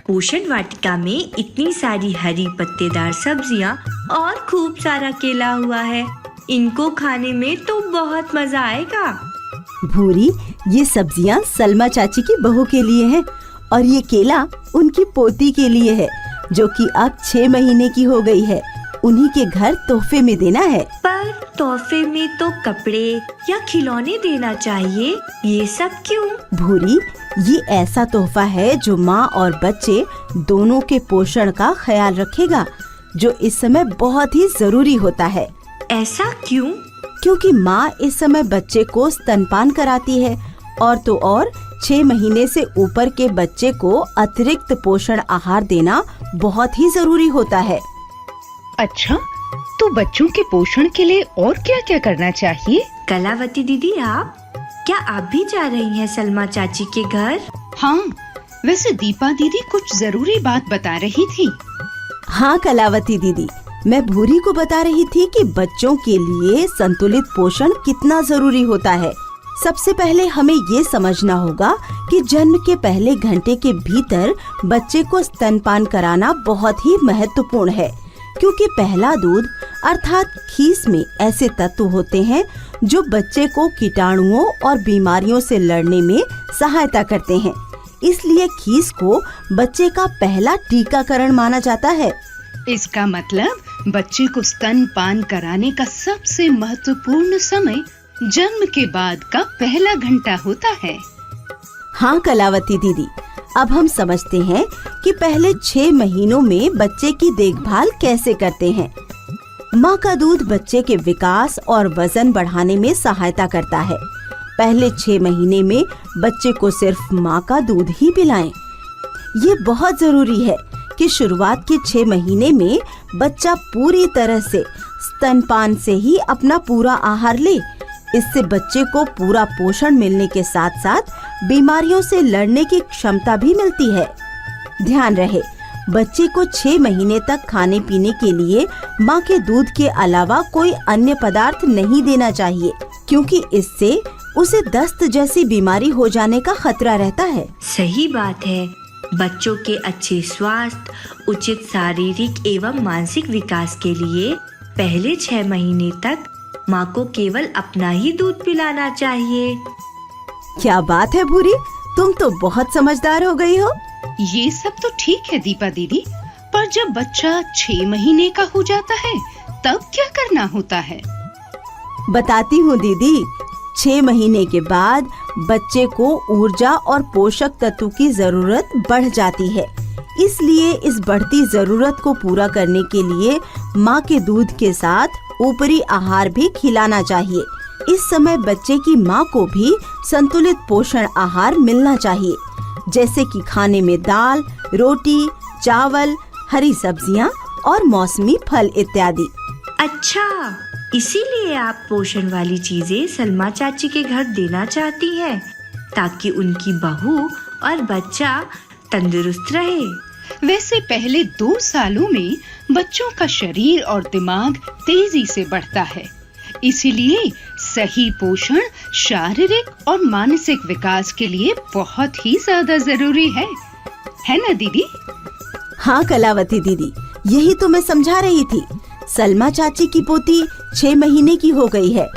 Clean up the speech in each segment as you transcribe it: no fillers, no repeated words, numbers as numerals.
पोषण वाटिका में इतनी सारी हरी पत्तेदार सब्जियां और खूब सारा केला हुआ है। इनको खाने में तो बहुत मजा आएगा। भूरी, ये सब्जियां सलमा चाची की बहू के लिए हैं और ये केला उनकी पोती के लिए है, जो कि अब 6 महीने की हो गई है। उन्हीं के घर तोहफे में देना है। पर तोहफे में तो कपड़े या खिलौने देना चाहिए, ये सब क्यों? भूरी, ये ऐसा तोहफा है जो माँ और बच्चे दोनों के पोषण का ख्याल रखेगा, जो इस समय बहुत ही जरूरी होता है। ऐसा क्यों? क्योंकि माँ इस समय बच्चे को स्तनपान कराती है और तो और 6 महीने से ऊपर के बच्चे को अतिरिक्त पोषण आहार देना बहुत ही जरूरी होता है। अच्छा, तो बच्चों के पोषण के लिए और क्या क्या करना चाहिए? कलावती दीदी, क्या आप भी जा रही हैं सलमा चाची के घर? हाँ, वैसे दीपा दीदी कुछ जरूरी बात बता रही थी। हाँ कलावती दीदी, मैं भूरी को बता रही थी कि बच्चों के लिए संतुलित पोषण कितना जरूरी होता है। सबसे पहले हमें ये समझना होगा कि जन्म के पहले घंटे के भीतर बच्चे को स्तनपान कराना बहुत ही महत्वपूर्ण है, क्योंकि पहला दूध अर्थात खीस में ऐसे तत्व होते हैं जो बच्चे को कीटाणुओं और बीमारियों से लड़ने में सहायता करते हैं। इसलिए खीस को बच्चे का पहला टीकाकरण माना जाता है। इसका मतलब बच्चे को स्तनपान कराने का सबसे महत्वपूर्ण समय जन्म के बाद का पहला घंटा होता है। हाँ कलावती दीदी, अब हम समझते हैं कि पहले 6 महीनों में बच्चे की देखभाल कैसे करते हैं। माँ का दूध बच्चे के विकास और वजन बढ़ाने में सहायता करता है। पहले 6 महीने में बच्चे को सिर्फ माँ का दूध ही पिलाएं। ये बहुत जरूरी है कि शुरुआत के 6 महीने में बच्चा पूरी तरह से स्तनपान से ही अपना पूरा आहार ले। इससे बच्चे को पूरा पोषण मिलने के साथ साथ बीमारियों से लड़ने की क्षमता भी मिलती है। ध्यान रहे, बच्चे को 6 महीने तक खाने पीने के लिए माँ के दूध के अलावा कोई अन्य पदार्थ नहीं देना चाहिए, क्योंकि इससे उसे दस्त जैसी बीमारी हो जाने का खतरा रहता है। सही बात है। बच्चों के अच्छे स्वास्थ्य, उचित शारीरिक एवं मानसिक विकास के लिए पहले 6 महीने तक माँ को केवल अपना ही दूध पिलाना चाहिए। क्या बात है भूरी, तुम तो बहुत समझदार हो गई हो। ये सब तो ठीक है दीपा दीदी, पर जब बच्चा 6 महीने का हो जाता है तब क्या करना होता है? बताती हूँ दीदी। 6 महीने के बाद बच्चे को ऊर्जा और पोषक तत्व की जरूरत बढ़ जाती है। इसलिए इस बढ़ती जरूरत को पूरा करने के लिए माँ के दूध के साथ ऊपरी आहार भी खिलाना चाहिए। इस समय बच्चे की माँ को भी संतुलित पोषण आहार मिलना चाहिए, जैसे कि खाने में दाल, रोटी, चावल, हरी सब्जियाँ और मौसमी फल इत्यादि। अच्छा, इसीलिए आप पोषण वाली चीजें सलमा चाची के घर देना चाहती हैं, ताकि उनकी बहू और बच्चा तंदुरुस्त रहे। वैसे पहले 2 सालों में बच्चों का शरीर और दिमाग तेजी से बढ़ता है, इसीलिए सही पोषण शारीरिक और मानसिक विकास के लिए बहुत ही ज्यादा जरूरी है ना दीदी? हाँ कलावती दीदी, यही तो मैं समझा रही थी। सलमा चाची की पोती 6 महीने की हो गई है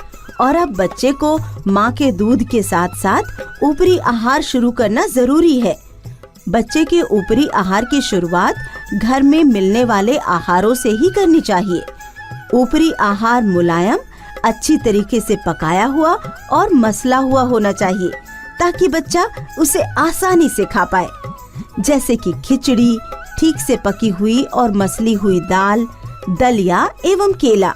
और अब बच्चे को माँ के दूध के साथ साथ ऊपरी आहार शुरू करना जरूरी है। बच्चे के ऊपरी आहार की शुरुआत घर में मिलने वाले आहारों से ही करनी चाहिए। ऊपरी आहार मुलायम, अच्छी तरीके से पकाया हुआ और मसला हुआ होना चाहिए, ताकि बच्चा उसे आसानी से खा पाए, जैसे कि खिचड़ी, ठीक से पकी हुई और मसली हुई दाल, दलिया एवं केला।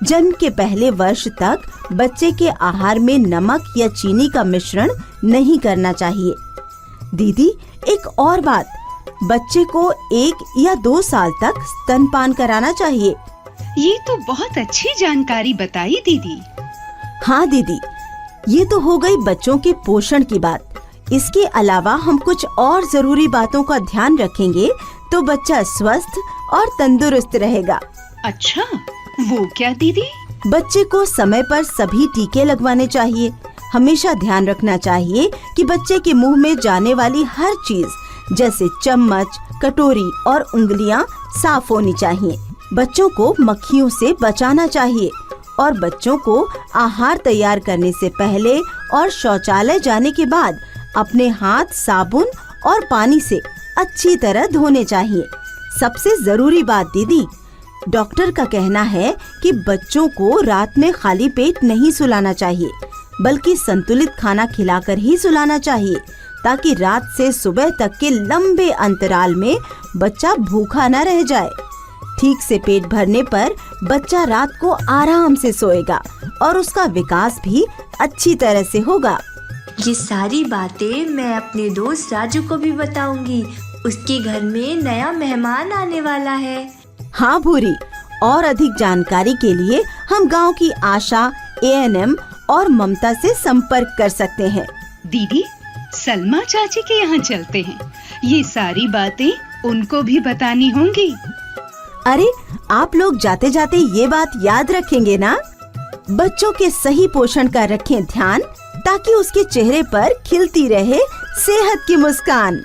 जन्म के पहले वर्ष तक बच्चे के आहार में नमक या चीनी का मिश्रण नहीं करना चाहिए। दीदी, एक और बात, बच्चे को 1 या 2 साल तक स्तनपान कराना चाहिए। ये तो बहुत अच्छी जानकारी बताई दीदी। हाँ दीदी, ये तो हो गई बच्चों के पोषण की बात। इसके अलावा हम कुछ और जरूरी बातों का ध्यान रखेंगे तो बच्चा स्वस्थ और तंदुरुस्त रहेगा। अच्छा, वो क्या दीदी? बच्चे को समय पर सभी टीके लगवाने चाहिए। हमेशा ध्यान रखना चाहिए कि बच्चे के मुंह में जाने वाली हर चीज जैसे चम्मच, कटोरी और उंगलियां साफ होनी चाहिए। बच्चों को मक्खियों से बचाना चाहिए और बच्चों को आहार तैयार करने से पहले और शौचालय जाने के बाद अपने हाथ साबुन और पानी से अच्छी तरह धोने चाहिए। सबसे जरूरी बात दीदी, डॉक्टर का कहना है कि बच्चों को रात में खाली पेट नहीं सुलाना चाहिए, बल्कि संतुलित खाना खिलाकर ही सुलाना चाहिए, ताकि रात से सुबह तक के लंबे अंतराल में बच्चा भूखा न रह जाए। ठीक से पेट भरने पर बच्चा रात को आराम से सोएगा और उसका विकास भी अच्छी तरह से होगा। ये सारी बातें मैं अपने दोस्त राजू को भी बताऊंगी। उसके घर में नया मेहमान आने वाला है। हाँ भूरी, और अधिक जानकारी के लिए हम गांव की आशा, ANM और ममता से संपर्क कर सकते हैं। दीदी, सलमा चाची के यहाँ चलते हैं। ये सारी बातें उनको भी बतानी होंगी। अरे, आप लोग जाते जाते ये बात याद रखेंगे ना? बच्चों के सही पोषण का रखें ध्यान, ताकि उसके चेहरे पर खिलती रहे सेहत की मुस्कान।